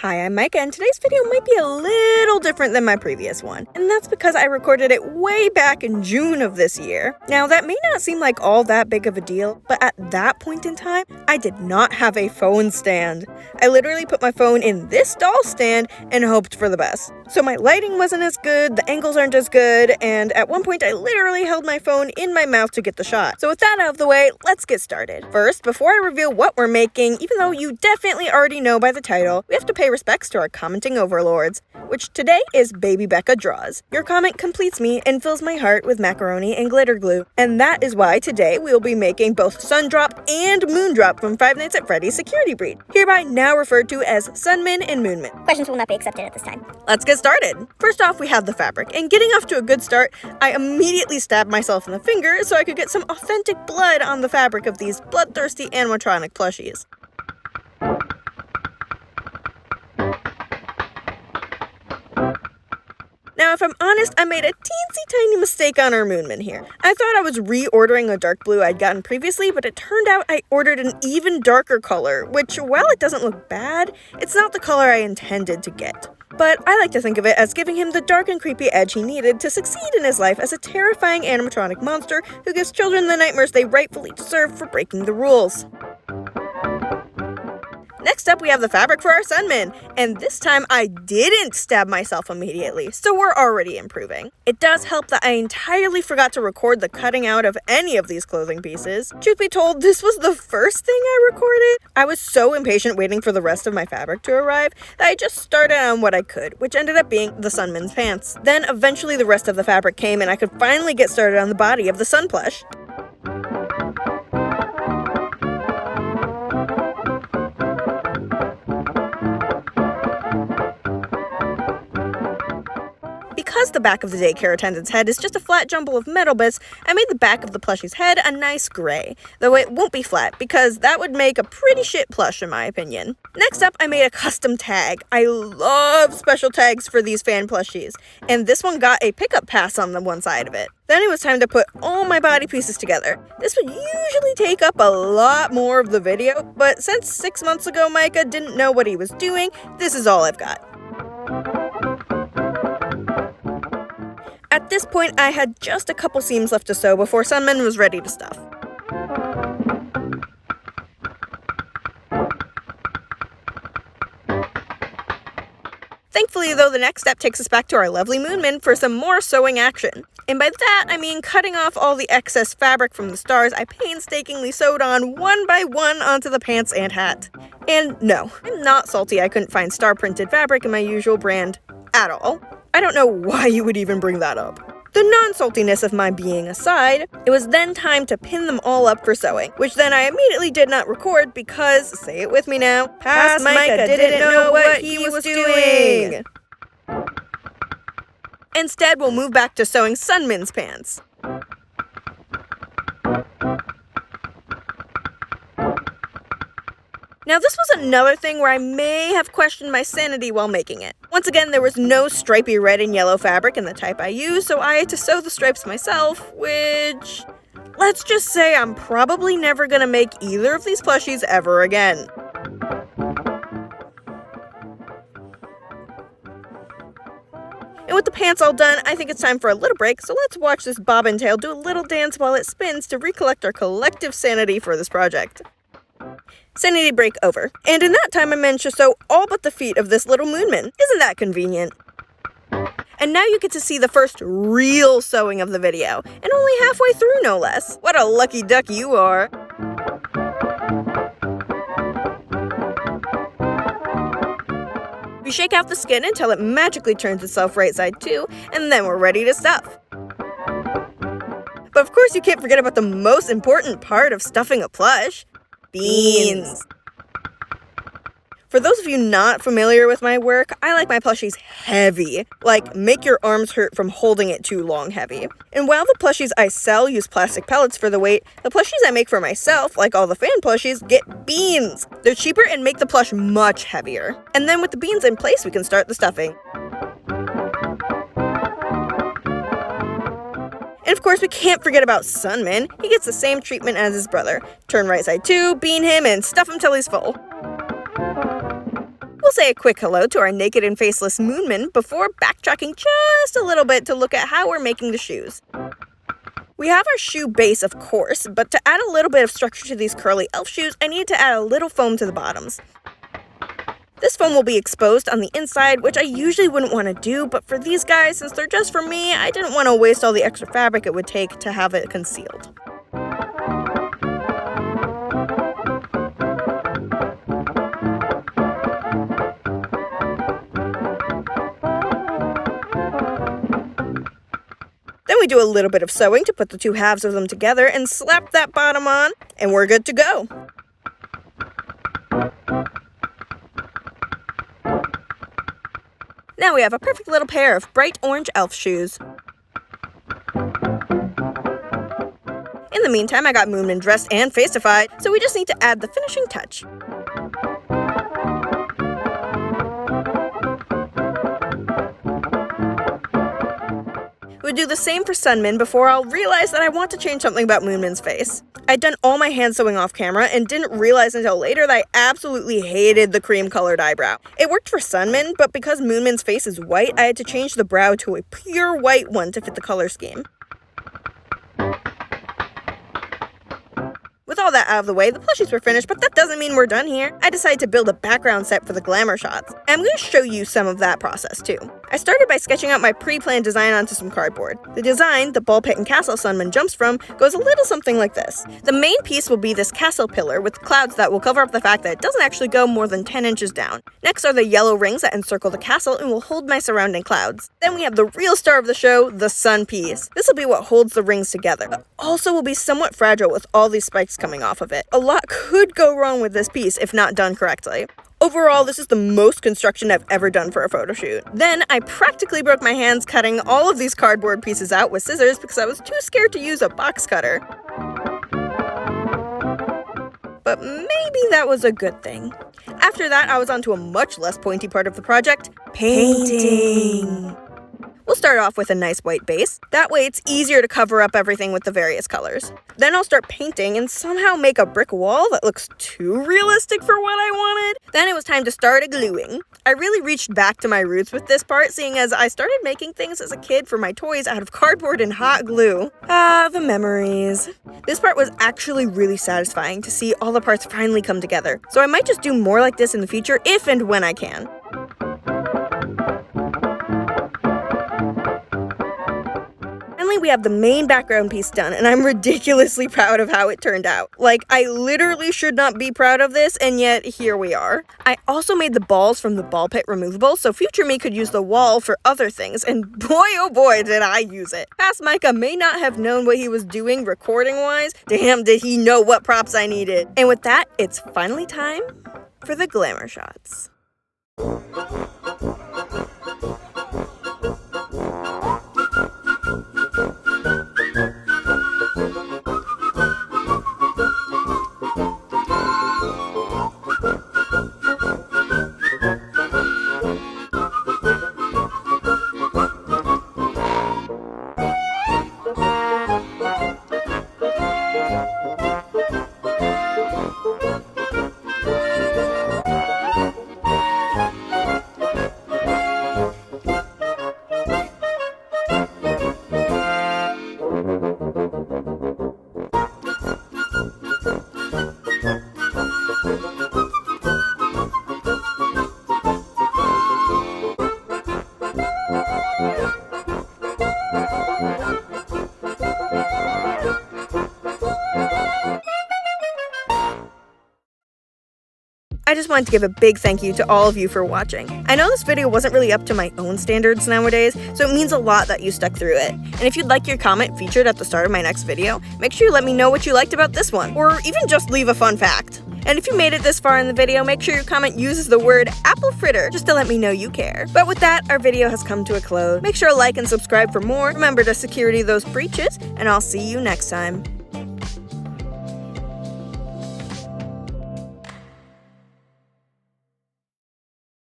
Hi, I'm Micah, and today's video might be a little different than my previous one, and that's because I recorded it way back in June of this year. Now, that may not seem like all that big of a deal, but at that point in time, I did not have a phone stand. I literally put my phone in this doll stand and hoped for the best. So my lighting wasn't as good, the angles aren't as good, and at one point I literally held my phone in my mouth to get the shot. So with that out of the way, let's get started. First, before I reveal what we're making, even though you definitely already know by the title, we have to pay respects to our commenting overlords, which today is Baby Becca Draws. Your comment completes me and fills my heart with macaroni and glitter glue. And that is why today we will be making both Sundrop and Moondrop from Five Nights at Freddy's Security Breed, hereby now referred to as Sunmin and Moonmin. Questions will not be accepted at this time. Let's get started. First off, we have the fabric, and getting off to a good start, I immediately stabbed myself in the finger so I could get some authentic blood on the fabric of these bloodthirsty animatronic plushies. Now, if I'm honest, I made a teensy tiny mistake on our Moonman here. I thought I was reordering a dark blue I'd gotten previously, but it turned out I ordered an even darker color, which, while it doesn't look bad, it's not the color I intended to get. But I like to think of it as giving him the dark and creepy edge he needed to succeed in his life as a terrifying animatronic monster who gives children the nightmares they rightfully deserve for breaking the rules. Next up, we have the fabric for our Sunman, and this time I didn't stab myself immediately, so we're already improving. It does help that I entirely forgot to record the cutting out of any of these clothing pieces. Truth be told, this was the first thing I recorded. I was so impatient waiting for the rest of my fabric to arrive that I just started on what I could, which ended up being the Sunman's pants. Then eventually the rest of the fabric came and I could finally get started on the body of the Sun plush. Because the back of the daycare attendant's head is just a flat jumble of metal bits, I made the back of the plushie's head a nice gray, though it won't be flat because that would make a pretty shit plush in my opinion. Next up, I made a custom tag. I love special tags for these fan plushies, and this one got a pickup pass on the one side of it. Then it was time to put all my body pieces together. This would usually take up a lot more of the video, but since 6 months ago Micah didn't know what he was doing, this is all I've got. At this point, I had just a couple seams left to sew before Sunman was ready to stuff. Thankfully, though, the next step takes us back to our lovely Moonman for some more sewing action. And by that, I mean cutting off all the excess fabric from the stars I painstakingly sewed on one by one onto the pants and hat. And no, I'm not salty I couldn't find star-printed fabric in my usual brand at all. I don't know why you would even bring that up. The non-saltiness of my being aside, it was then time to pin them all up for sewing, which then I immediately did not record because, say it with me now, Past Micah didn't know what he was doing. Instead, we'll move back to sewing Sunman's pants. Now, this was another thing where I may have questioned my sanity while making it. Once again, there was no stripy red and yellow fabric in the type I used, so I had to sew the stripes myself, which, let's just say I'm probably never gonna make either of these plushies ever again. And with the pants all done, I think it's time for a little break, so let's watch this bobbin tail do a little dance while it spins to recollect our collective sanity for this project. Sanity break over. And in that time I managed to sew all but the feet of this little Moonman. Isn't that convenient? And now you get to see the first real sewing of the video, and only halfway through no less. What a lucky duck you are. We shake out the skin until it magically turns itself right side too, and then we're ready to stuff. But of course you can't forget about the most important part of stuffing a plush. Beans. For those of you not familiar with my work, I like my plushies heavy, like make your arms hurt from holding it too long heavy. And while the plushies I sell use plastic pellets for the weight, the plushies I make for myself, like all the fan plushies, get beans. They're cheaper and make the plush much heavier. And then with the beans in place, we can start the stuffing. And of course, we can't forget about Sunman. He gets the same treatment as his brother. Turn right side 2, bean him, and stuff him till he's full. We'll say a quick hello to our naked and faceless moonman before backtracking just a little bit to look at how we're making the shoes. We have our shoe base, of course, but to add a little bit of structure to these curly elf shoes, I need to add a little foam to the bottoms. This foam will be exposed on the inside, which I usually wouldn't want to do, but for these guys, since they're just for me, I didn't want to waste all the extra fabric it would take to have it concealed. Then we do a little bit of sewing to put the two halves of them together and slap that bottom on, and we're good to go. Now we have a perfect little pair of bright orange elf shoes. In the meantime, I got Moonman dressed and faceified, so we just need to add the finishing touch. We'll do the same for Sunman before I'll realize that I want to change something about Moonman's face. I'd done all my hand sewing off camera and didn't realize until later that I absolutely hated the cream-colored eyebrow. It worked for Sunman, but because Moonman's face is white, I had to change the brow to a pure white one to fit the color scheme. With all that out of the way, the plushies were finished, but that doesn't mean we're done here. I decided to build a background set for the glamour shots, and I'm going to show you some of that process too. I started by sketching out my pre-planned design onto some cardboard. The design, the ball pit and castle Sunman jumps from, goes a little something like this. The main piece will be this castle pillar with clouds that will cover up the fact that it doesn't actually go more than 10 inches down. Next are the yellow rings that encircle the castle and will hold my surrounding clouds. Then we have the real star of the show, the sun piece. This will be what holds the rings together, but also will be somewhat fragile with all these spikes coming off of it. A lot could go wrong with this piece if not done correctly. Overall, this is the most construction I've ever done for a photo shoot. Then, I practically broke my hands cutting all of these cardboard pieces out with scissors because I was too scared to use a box cutter. But maybe that was a good thing. After that, I was on to a much less pointy part of the project, painting. We'll start off with a nice white base. That way it's easier to cover up everything with the various colors. Then I'll start painting and somehow make a brick wall that looks too realistic for what I wanted. Then it was time to start gluing. I really reached back to my roots with this part, seeing as I started making things as a kid for my toys out of cardboard and hot glue. Ah, the memories. This part was actually really satisfying to see all the parts finally come together. So I might just do more like this in the future if and when I can. We have the main background piece done, and I'm ridiculously proud of how it turned out. Like, I literally should not be proud of this, and yet here we are. I also made the balls from the ball pit removable, so future me could use the wall for other things, and boy oh boy did I use it. Past Micah may not have known what he was doing recording-wise. Damn, did he know what props I needed. And with that, it's finally time for the glamour shots. I just wanted to give a big thank you to all of you for watching. I know this video wasn't really up to my own standards nowadays, so it means a lot that you stuck through it. And if you'd like your comment featured at the start of my next video, make sure you let me know what you liked about this one, or even just leave a fun fact. And if you made it this far in the video, make sure your comment uses the word apple fritter just to let me know you care. But with that, our video has come to a close. Make sure to like and subscribe for more. Remember to security those breeches, and I'll see you next time.